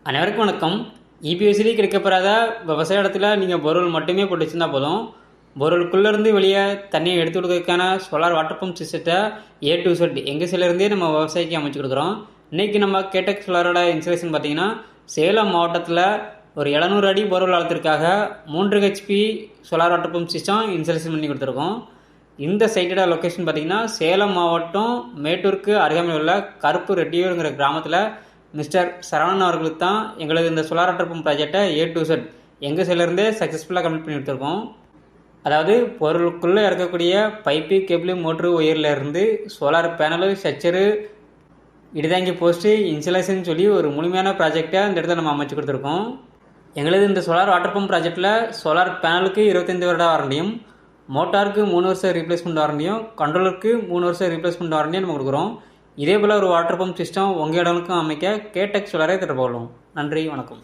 அனைவருக்கும் வணக்கம். இபிஎஸ்சிலே கிடைக்கப்பெறாத விவசாய இடத்துல நீங்கள் போர்வெல் மட்டுமே போட்டு வச்சுருந்தா போதும். போர்வெலுக்குள்ளேருந்து வெளியே தண்ணியை எடுத்து கொடுக்கறதுக்கான சோலார் வாட்டர் பம்ப் சிஸ்டத்தை A to Z எங்கள் சைட்லேருந்தே நம்ம விவசாயிக்கு அமைச்சு கொடுக்குறோம். இன்றைக்கி நம்ம கேடெக் சோலாரோட இன்ஸ்டலேஷன் பார்த்திங்கன்னா சேலம் மாவட்டத்தில் ஒரு 700 அடி போர்வெல் ஆழத்திற்காக 3 HP solar water pump system installation பண்ணி கொடுத்துருக்கோம். இந்த சைட்டோட லொக்கேஷன் பார்த்திங்கன்னா சேலம் மாவட்டம் மேட்டூருக்கு அருகாமையில் உள்ள கருப்பு ரெட்டியூருங்கிற கிராமத்தில் மிஸ்டர் சரவணன் அவர்களுக்கு தான் எங்களது இந்த சோலார் வாட்டர் பம்ப் ப்ராஜெக்டை A to Z எங்கள் சைட்லேருந்தே சக்ஸஸ்ஃபுல்லாக கம்ப்ளீட் பண்ணி கொடுத்துருக்கோம். அதாவது பொருளுக்குள்ளே இறக்கக்கூடிய பைப்பு, கேபிள், மோட்ரு, ஒயரில் இருந்து சோலார் பேனலு, ஸ்ட்ரக்சரு, இடிதாங்கி போஸ்ட்டு, இன்சுலேஷன் சொல்லி ஒரு முழுமையான ப்ராஜெக்டை இந்த இடத்துல நம்ம அமைச்சு கொடுத்துருக்கோம். எங்களது இந்த சோலார் வாட்டர் பம்ப் ப்ராஜெக்டில் சோலார் பேனலுக்கு 25 வருட வாரண்டியும், மோட்டாருக்கு 3 வருஷம் ரீப்ளேஸ்மெண்ட் வாரண்டியும், கண்ட்ரோலருக்கு 3 வருஷம் ரீப்ளேஸ்மெண்ட் வாரண்டியும் நம்ம கொடுக்குறோம். இதே போல் ஒரு வாட்டர் பம்ப் சிஸ்டம் உங்கள் இடங்களுக்கும் அமைக்க கேடெக் சோலாரை தொடர்பு கொள்ளும். நன்றி, வணக்கம்.